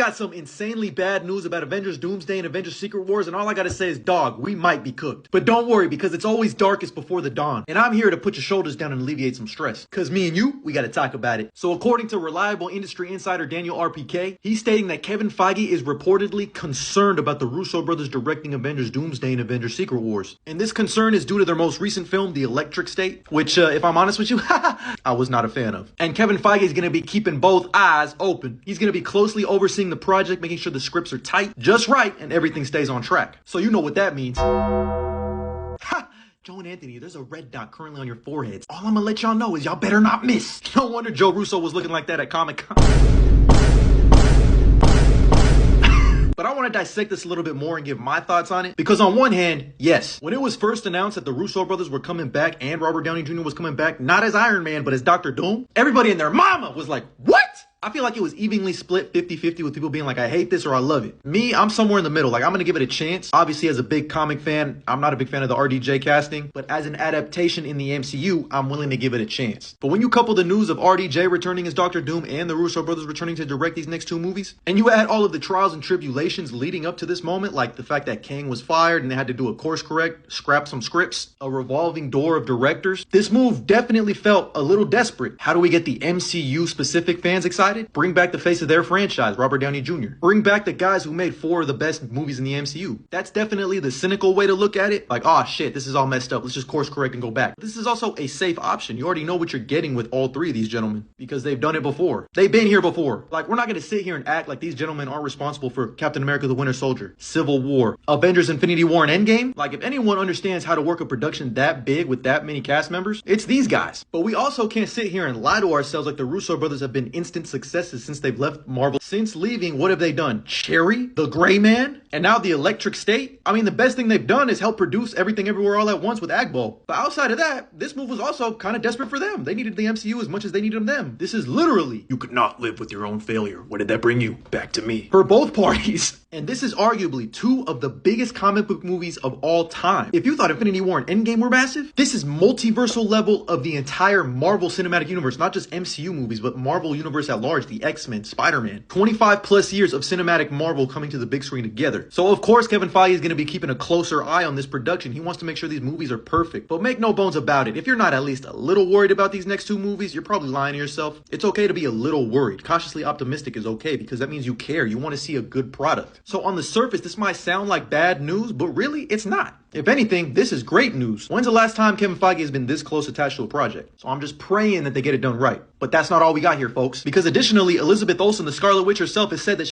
got some insanely bad news about Avengers Doomsday and Avengers Secret Wars, and all I gotta say is, dog, we might be cooked. But don't worry, because it's always darkest before the dawn. And I'm here to put your shoulders down and alleviate some stress. Cause me and you, we gotta talk about it. So according to reliable industry insider Daniel RPK, he's stating that Kevin Feige is reportedly concerned about the Russo brothers directing Avengers Doomsday and Avengers Secret Wars. And this concern is due to their most recent film, The Electric State, which, if I'm honest with you, I was not a fan of. And Kevin Feige is gonna be keeping both eyes open. He's gonna be closely overseeing the project, making sure the scripts are tight, just right, and everything stays on track. So you know what that means. Ha! Joe and Anthony, there's a red dot currently on your foreheads. All I'm gonna let y'all know is y'all better not miss. No wonder Joe Russo was looking like that at Comic-Con. But I want to dissect this a little bit more and give my thoughts on it. Because on one hand, yes, when it was first announced that the Russo brothers were coming back and Robert Downey Jr. was coming back, not as Iron Man, but as Dr. Doom, everybody and their mama was like, what? I feel like it was evenly split 50-50 with people being like, I hate this or I love it. Me, I'm somewhere in the middle. Like, I'm going to give it a chance. Obviously, as a big comic fan, I'm not a big fan of the RDJ casting. But as an adaptation in the MCU, I'm willing to give it a chance. But when you couple the news of RDJ returning as Dr. Doom and the Russo brothers returning to direct these next two movies, and you add all of the trials and tribulations leading up to this moment, like the fact that Kang was fired and they had to do a course correct, scrap some scripts, a revolving door of directors, this move definitely felt a little desperate. How do we get the MCU specific fans excited? Bring back the face of their franchise, Robert Downey Jr. Bring back the guys who made 4 of the best movies in the MCU. That's definitely the cynical way to look at it. Like, oh shit, this is all messed up. Let's just course correct and go back. This is also a safe option. You already know what you're getting with all 3 of these gentlemen because they've done it before. They've been here before. Like, we're not going to sit here and act like these gentlemen aren't responsible for Captain America the Winter Soldier, Civil War, Avengers Infinity War, and Endgame. Like, if anyone understands how to work a production that big with that many cast members, it's these guys. But we also can't sit here and lie to ourselves like the Russo brothers have been instant successes since they've left Marvel. Since leaving, what have they done? Cherry, The Gray Man, and now The Electric State? I mean, the best thing they've done is help produce Everything Everywhere All at Once with Agbo. But outside of that, this move was also kind of desperate for them. They needed the MCU as much as they needed them. This is literally, you could not live with your own failure. What did that bring you? Back to me. For both parties. And this is arguably 2 of the biggest comic book movies of all time. If you thought Infinity War and Endgame were massive, this is multiversal level of the entire Marvel Cinematic Universe. Not just MCU movies, but Marvel Universe at large. The X-Men, Spider-Man. 25 plus years of cinematic Marvel coming to the big screen together. So of course Kevin Feige is going to be keeping a closer eye on this production. He wants to make sure these movies are perfect. But make no bones about it. If you're not at least a little worried about these next 2 movies, you're probably lying to yourself. It's okay to be a little worried. Cautiously optimistic is okay because that means you care. You want to see a good product. So on the surface, this might sound like bad news, but really it's not. If anything, this is great news. When's the last time Kevin Feige has been this close attached to a project? So I'm just praying that they get it done right. But that's not all we got here, folks. Because additionally, Elizabeth Olsen, the Scarlet Witch herself, has said that